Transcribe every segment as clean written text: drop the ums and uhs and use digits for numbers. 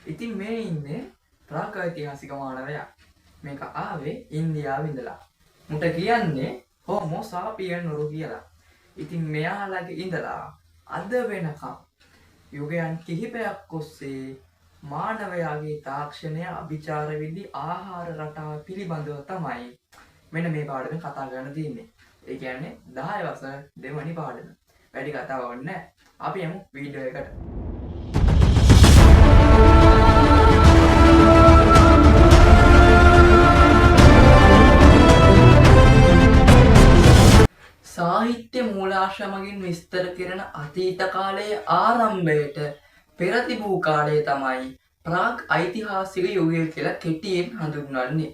ඉතින් මේ ඉන්නේ ප්‍රාග්ඓතිහාසික මානවයා. මේක ආවේ ඉන්දියාවේ ඉඳලා. මුට කියන්නේ හෝමෝ සාපියන්වරු කියලා. ඉතින් මෙයාලගේ ඉඳලා අද වෙනකම් යුගයන් කිහිපයක් ඔස්සේ මානවයාගේ තාක්ෂණය අභිචාර විදි ආහාර රටාව පිළිබඳව තමයි මෙන්න මේ පාඩමෙන් කතා කරන්න තියෙන්නේ. ඒ කියන්නේ 10 වසර දෙවනි පාඩම. වැඩි කතාවක් ඕනේ නැහැ. අපි යමු වීඩියෝ එකට. සාහිත්‍ය මූලාශ්‍ර මගින් විස්තර කෙරෙන අතීත කාලයේ ආරම්භයට පෙර තිබූ කාලය තමයි ප්‍රාග් ඓතිහාසික යුගය කියලා කෙටියෙන් හඳුන්වන්නේ.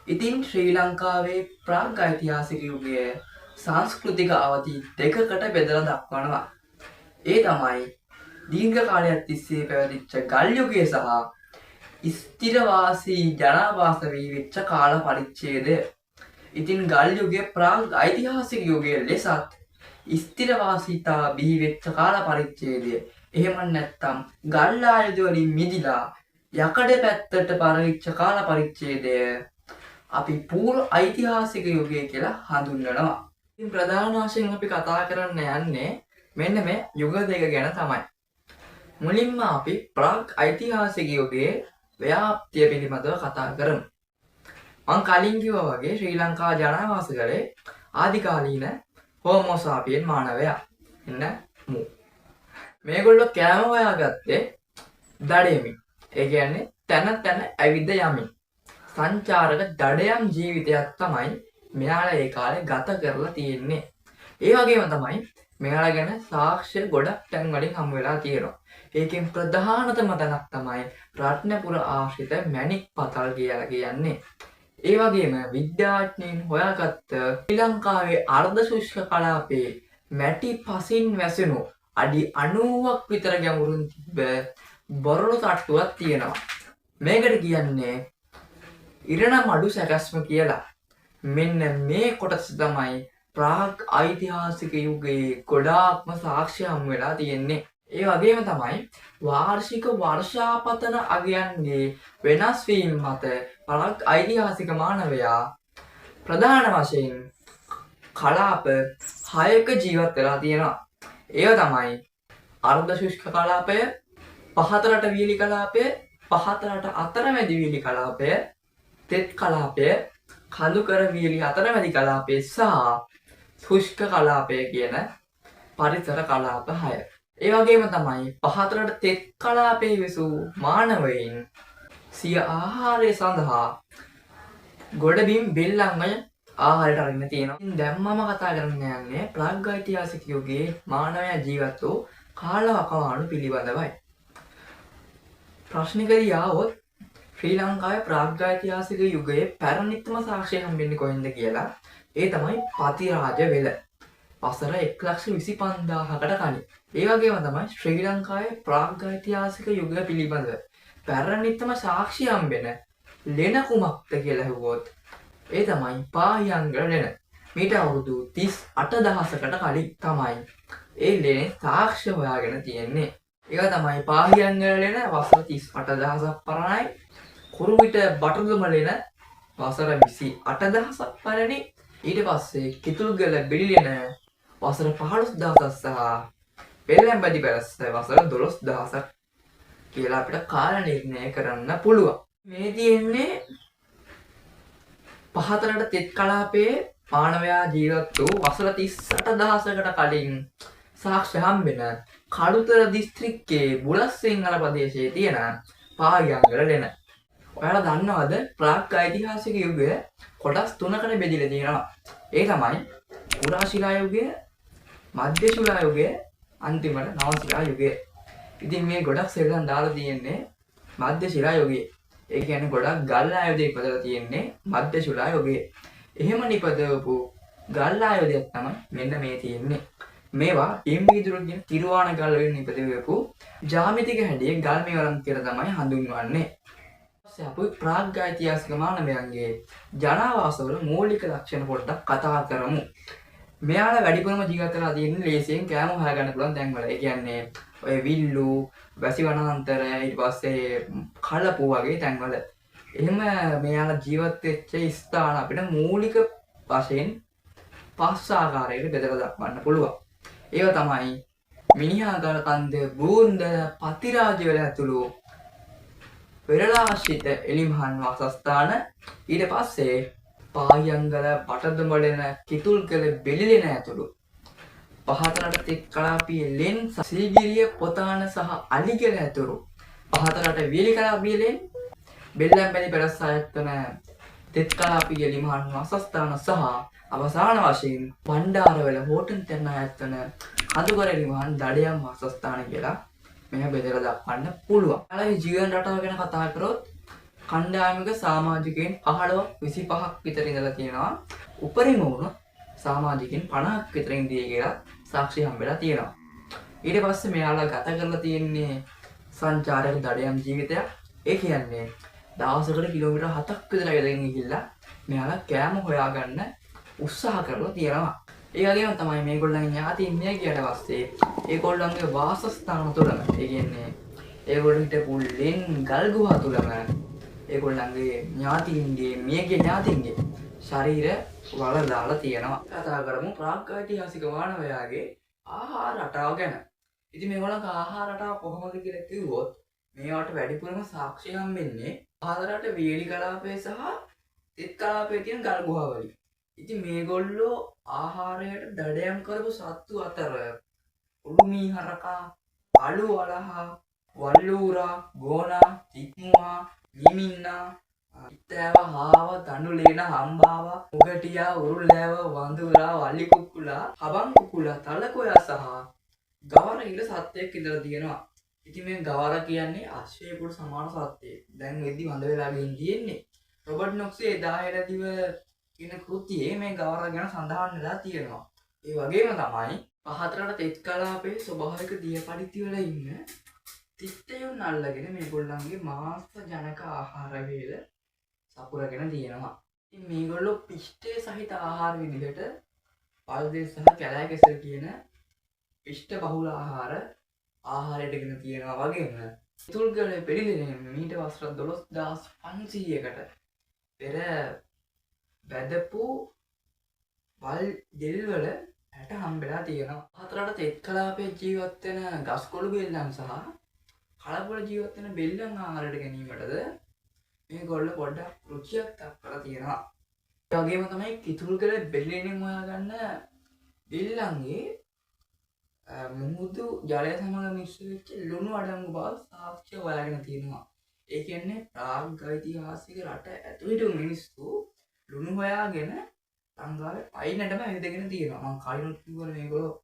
ඉතින් ශ්‍රී ලංකාවේ ප්‍රාග් ඓතිහාසික යුගය සංස්කෘතික අවධි දෙකකට බෙදලා දක්වනවා. ඒ තමයි දීර්ඝ කාලයක් තිස්සේ පැවතිච්ච ගල් යුගය සහ ස්ථිරවාසී ජනාවාස වී වෙච්ච කාල පරිච්ඡේදය. ඉතින් ගල් යුගයේ ප්‍රාග් ඓතිහාසික යුගයේ ලෙසත් ස්ථිරවාසීතා බිහි වෙච්ච කාල පරිච්ඡේදය. එහෙම නැත්නම් ගල් ආයුධ වලින් මිදිලා යකඩ පැත්තට පරවිච්ච කාල පරිච්ඡේදය අපි පූර්ව ඓතිහාසික යුගය කියලා හඳුන්වනවා. ඉතින් ප්‍රධාන වශයෙන් අපි කතා කරන්න යන්නේ මෙන්න මේ යුග දෙක ගැන තමයි. මුලින්ම අපි ප්‍රාග් ඓතිහාසික යුගයේ ව්‍යාප්තිය පිළිබඳව කතා කරමු. මං කලින් කිව්වා වගේ ශ්‍රී ලංකා ජනාවාස කළේ ආදිකාලීන හෝමෝ සාපියන් මානවයා. එන්න මු. මේගොල්ලෝ කෑම හොයාගත්තේ දඩයමින්. ඒ කියන්නේ තන තන ඇවිද යමින්. සංචාරක දඩයම් ජීවිතයක් තමයි මෙයාලා ඒ කාලේ ගත කරලා තියෙන්නේ. ඒ වගේම තමයි මෙයාලා ගැන සාක්ෂි ගොඩක් තැන් වලින් හමු වෙලා තියෙනවා. ඒකෙන් ප්‍රධානතම තැනක් තමයි රත්නපුර ආශ්‍රිත මැණික් පතල් කියලා කියන්නේ. ඒ වගේම විද්‍යාඥයින් හොයාගත්ත ශ්‍රී ලංකාවේ අර්ධ ශුෂ්ක කලාපයේ මැටි පසින් වැසෙනු අඩි 90ක් විතර ගැඹුරින් තිබ්බ බොරළු තට්ටුවක් තියෙනවා. මේකට කියන්නේ ඉරණ මඩු සැකස්ම කියලා. මෙන්න මේ කොටස තමයි ප්‍රාග් ඓතිහාසික යුගයේ ගොඩාක්ම සාක්ෂි හමු වෙලා තියෙන්නේ. ඒ වගේම තමයි වාර්ෂික වර්ෂාපතන අගයන්ගේ වෙනස් වීම මත ප්‍රාග් ඓතිහාසික මානවයා ප්‍රධාන වශයෙන් කලාප 6ක ජීවත් වෙලා තියෙනවා. ඒව තමයි අර්ධ ශුෂ්ක කලාපය, පහතරට වියලි කලාපය, පහතරට අතරමැදි වියලි කලාපය, තෙත් කලාපය, කඳුකර වියලි අතරමැදි කලාපය සහ ශුෂ්ක කලාපය කියන පරිසර කලාප 6. ඒ වගේම තමයි පහතරට තෙත් කලාපයේ විසූ මානවයින් සිය ආහාරය සඳහා ගොඩබිම් බෙල්ලන්ගය ආහාරයට අරගෙන තියෙනවා. දැන් මම කතා කරන්න යන්නේ ප්‍රාග් ඓතිහාසික යුගයේ මානවයා ජීවත් වූ කාලවකවානු පිළිබඳවයි. ප්‍රශ්නිකදී ආවොත් ශ්‍රී ලංකාවේ ප්‍රාග් ඓතිහාසික යුගයේ පැරණිතම සාක්ෂි හම්බෙන්නේ කොහෙන්ද කියලා. ඒ තමයි පතිරාජ වෙල. වසර 1,25,000කට කලින්. ඒ වගේම තමයි ශ්‍රී ලංකාවේ ප්‍රාග් ඓතිහාසික යුගය පිළිබඳව පැරණිතම සාක්ෂි හම්බෙන ලෙන කුමක්ද කියලා හෙව්වොත් ඒ තමයි පාහියන්ගල ලෙන. මීට අවුරුදු 38,000කට කලින් තමයි ඒ ලෙනේ සාක්ෂි හොයාගෙන තියෙන්නේ. ඒක තමයි පාහියන්ගල ලෙන වසර 38,000ක් පරණයි. කුරුමිට බටුගම ලෙන වසර 28,000ක් පරණයි. ඊට පස්සේ කිතුල්ගල බිලි ලෙන වසර 15,000ක් සහ පෙරළැම්බදි පැලස්ස වසර 12,000ක් කියලා අපිට කාල නිර්ණය කරන්න පුළුවන්. මේ තියෙන්නේ පහතරට තෙත් කලාපයේ මානවයා ජීවත් වූ වසර 38,000කට කලින් සාක්ෂි හම්බෙන කළුතර දිස්ත්‍රික්කයේ බුලත්සිංහල ප්‍රදේශයේ තියෙන පාහියන්ගල ලෙන. ඔයාලා දන්නවද ප්‍රාග් ඓතිහාසික යුගය කොටස් 3කට බෙදලා තියෙනවා. ඒ තමයි පුරා ශිලා යුගය, මධ්‍ය ශිලා යුගය, අන්තිමට නව ශිලා යුගය. ඉතින් මේ ගොඩක් සෙල්ලම් දාලා තියෙන්නේ මධ්‍ය ශිලා යුගයේ. ඒ කියන්නේ ගොඩක් ගල් ආයුධ ඉපදලා තියෙන්නේ මධ්‍ය ශිලා යුගයේ. එහෙම නිපදවපු ගල් ආයුධයක් තමයි මෙන්න මේ තියෙන්නේ. මේවා ඉම්බීදුරුගේ තිරුවාණ ගල් වලින් නිපදවපු ජ්‍යාමිතික හැඩයේ ගල් මෙවරම් කියලා තමයි හඳුන්වන්නේ. අපි ප්‍රාග් ඓතිහාසික මානවයන්ගේ ජනාවාසවල මූලික ලක්ෂණ පොඩ්ඩක් කතා කරමු. මෙයාලා වැඩිපුරම ජීවත් වෙලා තියෙන්නේ ලේසියෙන් කෑම හොයාගන්න පුළුවන් තැන්වල. ඒ කියන්නේ ඔය විල්ලු, වැසි වනාන්තර, ඊට පස්සේ කලපු වගේ තැන්වල. එහෙම මෙයාලා ජීවත් වෙච්ච ස්ථාන අපිට මූලික වශයෙන් 5 ආකාරයකට බෙදලා දක්වන්න පුළුවන්. ඒවා තමයි මිනිහාගල කන්ද, බූන්දර, පතිරාජවල ඇතුළු පෙරලාශ්‍රිත එලිමහන් වාසස්ථාන. ඊට පස්සේ පායංගල, බටදඹලෙන, කිතුල්ගල, බෙලිලෙන ඇතුළු පහතරට තෙත් කලාපීය ලෙන්, සීගිරිය, පොතාන සහ අලිගල ඇතුළු පහතරට වියලි කලාපීය ලෙන්, බෙල්ලන්බැලි පෙරස් ආයතන තෙත් කලාපීය ලිමහන් වාසස්ථාන සහ අවසාන වශයෙන් පණ්ඩාරවල හෝටන් තෙරණ ආයතන කඳුකර ලිමහන් දඩයම් වාසස්ථාන කියලා මෙහෙම බෙදලා දක්වන්න පුළුවන්. ඊළඟ ජීවන රටාව ගැන කතා කරොත් කණ්ඩායමික සමාජිකයන් 15ක් 25ක් විතර ඉඳලා තියෙනවා. උපරිම වුණොත් සමාජිකයන් 50ක් විතර ඉඳී කියලා සාක්ෂි හම්බෙලා තියෙනවා. ඊට පස්සේ මෙයාලා ගත කරලා තියෙන්නේ සංචාරක දඩයම් ජීවිතයක්. ඒ කියන්නේ දවසකට කිලෝමීටර් 7ක් විතර යදගෙන ගිහිල්ලා මෙයාලා කෑම හොයාගන්න උත්සාහ කරලා තියෙනවා. ඒ වගේම තමයි මේගොල්ලන්ගේ ඥාතීන් මිය ගියට පස්සේ ඒගොල්ලන්ගේ වාසස්ථාන තුළම, ඒ කියන්නේ ඒගොල්ලෝ හිටපු ලෙන් ගල් ගුහා තුළම ඒගොල්ලන්ගේ ඥාතීන්ගේ මියගේ ඥාතීන්ගේ ශරීර වල දාලා තියෙනවා. කතා කරමු ප්‍රාග්ඓතිහාසික මානවයාගේ ආහාර රටාව ගැන. ඉතින් මේගොල්ලන්ගේ ආහාර රටාව කොහොමද කියලා කිව්වොත් මේවට වැඩිපුරම සාක්ෂි හම්බෙන්නේ ආහාරයට වේලි කලාපයේ සහ තෙත් කලාපයේ තියෙන ගල් ගුහා වලින්. ඉතින් මේගොල්ලෝ ආහාරයට දඩයම් කරපු සත්තු අතර උළුමී හරකා, අලු වලහා, වල්ලූරා, ගෝනා, තික්මුවා, නිමින්නා, ඉත්තෑව, හාව, දඬුලේන, හම්බාව, උගටියා, උරුල්ලෑව, වඳුරා, වලි කුකුලා, හබන් කුකුලා, තලකොයා සහ ගවර ඉල සත්වයක් ඉඳලා තියෙනවා. ඉතින් මේ ගවර කියන්නේ අශ්වයෙකුට සමාන සත්වයෙක්. දැන් වෙද්දි වඳ වෙලා ගින් තියෙන්නේ. රොබර්ට් නොක්ස්ගේ එදා හෙළදිව කියන කෘතියේ මේ ගවර ගැන සඳහන් වෙලා තියෙනවා. ඒ වගේම තමයි පහතරට තෙත් කලාපයේ ස්වභාවික දියපඩිති වල ඉන්න තිත්තයන් අල්ලගෙන මේගොල්ලන්ගේ මාංශ ජනක ආහාර වේල සපුරගෙන තියෙනවා. ඉතින් මේගොල්ලෝ පිෂ්ඨය සහිත ආහාර විදිහට පල්දෙස් සහ කැලෑ කෙසෙල් කියන පිෂ්ඨ බහුල ආහාරයටගෙන තියෙනවා. වගේම තුල්ගලේ පෙරිලෙන මීට වසර 12500කට පෙර වැදපු වල් දෙල්වල ඇට හම්බෙලා තියෙනවා. හතරට තෙත් කලාපයේ ජීවත් වෙන ගස්කොළු බෙල්ලන් සහ කලබල ජීවත් වෙන බෙල්ලන් ආහාරයට ගැනීමටද මේගොල්ලෝ පොඩ්ඩක් රුචියක් දක්වලා තියෙනවා. ඒ වගේම තමයි කිතුල්ගල බෙල්ලෙනින් හොයාගන්න බෙල්ලන්ගේ මුහුදු ජලය සමග මිශ්‍ර වෙච්ච ලුණු අඩංගු බව සාක්ෂි හොයාගෙන තියෙනවා. ඒ කියන්නේ ප්‍රාග්ඓතිහාසික රට ඇතුළේ මිනිස්සු ලුණු හොයාගෙන ලංකාවේ පයින්නටම ඇවිදගෙන තියෙනවා. මම කලිනුත් කිව්වනේ මේගොල්ලෝ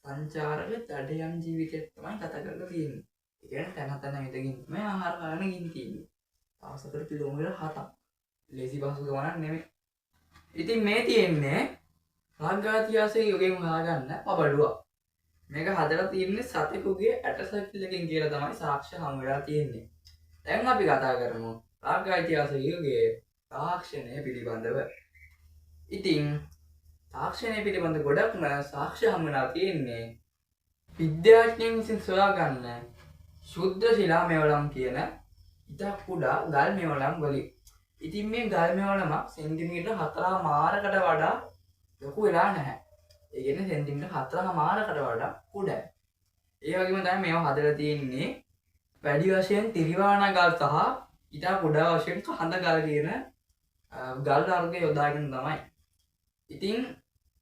සංචාරක දඩයම් ජීවිතයක් තමයි ගත කරලා තියෙන්නේ. ඒ කියන්නේ තැන තැන ඇවිදගෙන මේ ආහාර ගන්න ගින් තියෙන්නේ. දවසකට කිලෝමීටර් 7ක්. ලේසි පහසු ගමනක් නෙමෙයි. ඉතින් මේ තියෙන්නේ ප්‍රාග්ඓතිහාසික යුගයෙන් හොයාගන්න පබළුවක්. මේක හදලා තියෙන්නේ සතෙකුගේ ඇටසැකිල්ලකින් කියලා තමයි සාක්ෂි හමු වෙලා තියෙන්නේ. දැන් අපි කතා කරමු ප්‍රාග්ඓතිහාසික යුගයේ තාක්ෂණය පිළිබඳව. ඉතින් තාක්ෂණය පිළිබඳ ගොඩක්ම සාක්ෂි හමු වෙලා තියෙන්නේ විද්‍යාඥයන් විසින් සොයාගන්න ශුද්ධ ශිලා මෙවලම් කියන ඉතා කුඩා ගල් මෙවලම් වලින්. ඉතින් මේ ගල් මෙවලම සෙන්ටිමීටර් 4.5කට වඩා ලොකු වෙලා නැහැ. ඒ කියන්නේ සෙන්ටිමීටර් 4.5කට වඩා කුඩයි. ඒ වගේම තමයි මේවා හදලා තියෙන්නේ වැඩි වශයෙන් තිරිවානා ගල් සහ ඉතා කුඩා වශයෙන් කහඳ ගල් කියන ගල් වර්ග යොදාගෙන තමයි. ඉතින්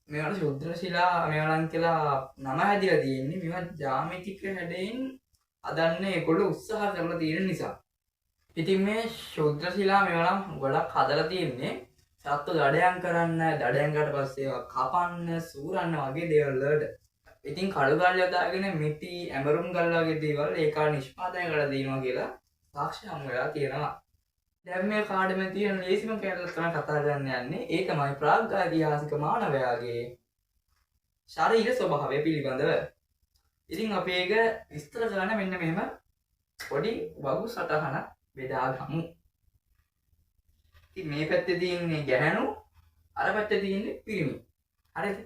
මේවට ශුද්ධ ශිලා මෙවලම් කියලා නම හැදිලා තියෙන්නේ මේවා ජ්‍යාමිතික හැඩයෙන් හදන්න ඒගොල්ලෝ උත්සාහ කරලා තියෙන නිසා. ඉතින් මේ ශුද්ධ ශිලා මෙවලම් ගොඩක් හදලා තියෙන්නේ සත්තු දඩයම් කරන්න, දඩයම් කරලා පස්සේ ඒවා කපන්න, සූරන්න වගේ දේවල් වලට. ඉතින් කළු ගල් යොදාගෙන මිටි, ඇමරුම් ගල් වගේ දේවල් ඒකා නිෂ්පාදනය කරලා දිනවා කියලා සාක්ෂි හමු වෙලා තියෙනවා. දැන් මේ කාඩමේ තියෙන ලේසිම කැලල තමයි කතා කරන්න යන්නේ. ඒ තමයි ප්‍රාග්ඓතිහාසික මානවයාගේ ශරීර ස්වභාවය පිළිබඳව. ඉතින් අපි ඒක විස්තර කරන්න මෙන්න මෙහෙම පොඩි වගු සටහනක් බෙදාගමු. ඉතින් මේ පැත්තේ තියෙන්නේ ගැහැණු, අර පැත්තේ තියෙන්නේ පිරිමි. හරිද?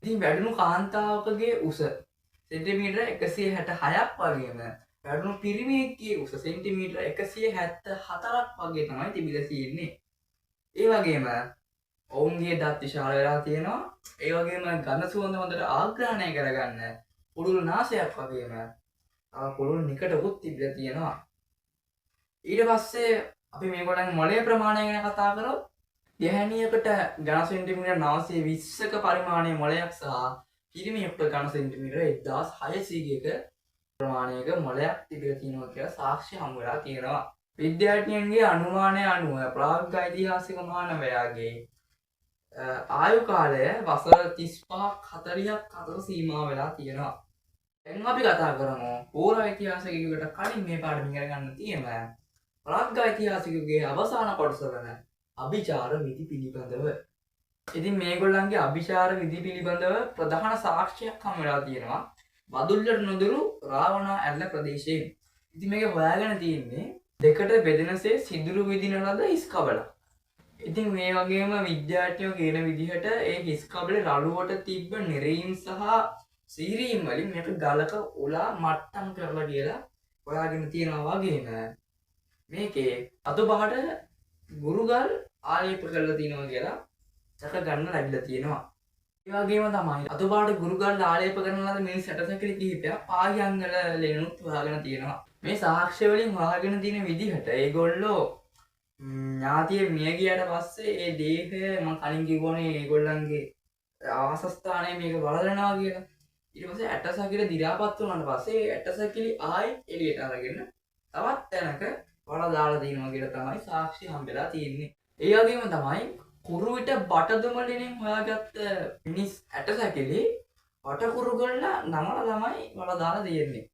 ඉතින් වැඩුණු කාන්තාවකගේ උස සෙන්ටිමීටර් 166ක් වගේම පැටුණු පිරිමියෙක්ගේ උස සෙන්ටිමීටර් 174ක් වගේ තමයි තිබිලා තියෙන්නේ. ඒ වගේම ඔවුන්ගේ දත් විශාල වෙලා තියෙනවා. ඒ වගේම ගඳ සුවඳ හොඳට ආග්‍රහණය කරගන්න පුළුල් නාසයක් වගේම පුළුල් නිකටකුත් තිබිලා තියෙනවා. ඊට පස්සේ අපි මේගොල්ලන්ගේ මොළයේ ප්‍රමාණය ගැන කතා කරොත් ගැහැණියකට ඝන සෙන්ටිමීටර් 920ක පරිමාණයේ මොළයක් සහ පිරිමියෙකුට ඝන සෙන්ටිමීටර් 1600ක ප්‍රමාණයක මොළයක් තිබිලා තියෙනවා කියලා සාක්ෂි හමු වෙලා තියෙනවා. විද්‍යාඥයන්ගේ අනුමානය අනුව ප්‍රාග් ඓතිහාසික මානවයාගේ ආයු කාලය වසර 35ක් 40ක් අතර සීමා වෙලා තියෙනවා. දැන් අපි කතා කරමු පූර්ව ඓතිහාසිකයෙකුට කලින් මේ පාඩම ඉගෙන ගන්න තියෙන ප්‍රාග් ඓතිහාසිකයෙකුගේ අවසාන කොටස වන අභිචාර විධි පිළිබඳව. ඉතින් මේගොල්ලන්ගේ අභිචාර විධි පිළිබඳව ප්‍රධාන සාක්ෂියක් හමු වෙලා තියෙනවා බදුල්ලට නුදුරු රාවණා ඇල්ල ප්‍රදේශයෙන්. ඉතින් මේක හොයාගෙන තියෙන්නේ දෙකට බෙදෙනසේ සිදුරු විදින ලද හිස් කබල. ඉතින් මේ වගේම විද්‍යාඥයෝ කියන විදිහට ඒ හිස් කබලේ රළුවට තිබ්බ නිරීම් සහ සීරීම් වලින් මේක ගලක උලා මට්ටම් කරලා කියලා හොයාගෙන තියෙනවා වගේම මේකේ අතුපහට ගුරුගල් ආලේප කරලා තියෙනවා කියලා සැක ගන්න ලැබිලා තියෙනවා. ඒ වගේම තමයි අතුපහට ගුරුගල් ආලේප කරන ලද මිනිස් 60 කිහිපයක් පාහියන්ගල ලෙනුත් හොයාගෙන තියෙනවා. මේ සාක්ෂි වලින් හොයාගෙන තියෙන විදිහට ඒගොල්ලෝ ඥාතිය මිය ගියට පස්සේ ඒ දේහය මම කලින් කිව්වනේ ඒගොල්ලන්ගේ ආවාසස්ථානයේ මේක බලනවා කියලා. ඊට පස්සේ ඇටසකිලි දි รา පත් වුණාට පස්සේ ඇටසකිලි ආයි එළියට අරගෙන තවත් තැනක වල දාලා දිනවා කියලා තමයි සාක්ෂි හම්බෙලා තියෙන්නේ. ඒ වගේම තමයි කුරුවිට බටදුමලින් හොයාගත්ත මිනිස් ඇටසකිලි වටකුරු කරලා නමලා තමයි වල දාලා දෙන්නේ.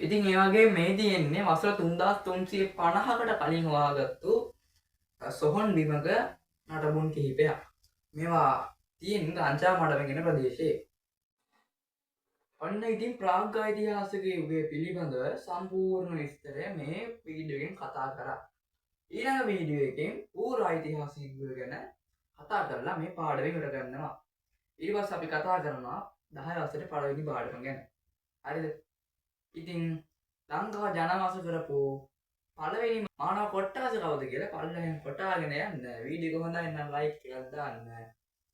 ඉතින් ඒ වගේ මේ තියෙන්නේ වසර 3350කට කලින් හොයාගත්තු සොහොන් බිමක නටබුන් කිහිපයක්. මේවා තියෙන්නේ ගංජා මඩම කියන ප්‍රදේශයේ. ඔන්න ඉතින් ප්‍රාග් ඓතිහාසික යුගය පිළිබඳව සම්පූර්ණ විස්තරය මේ වීඩියෝ එකෙන් කතා කරා. ඊළඟ වීඩියෝ එකෙන් පූර්ව ඓතිහාසික යුගය ගැන කතා කරලා මේ පාඩම ඉවර කරනවා. ඊට පස්සේ අපි කතා කරනවා 10 වසරේ පළවෙනි පාඩම ගැන. හරිද? ඉතින් ලංකාව ජනවාස කරපු පළවෙනි මානව කොට්ටාස කවුද කියලා පල්ලෙහෙන් කොටාගෙන යන්න. වීඩියෝ එක හොඳයි නම් ලයික් එකක් දාන්න.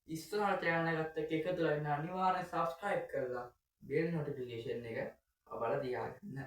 ඉස්සරහට channel එකත් එක්ක එකතු වෙලා අනිවාර්යෙන් subscribe කරලා bell notification එක ඔබලා තියාගන්න.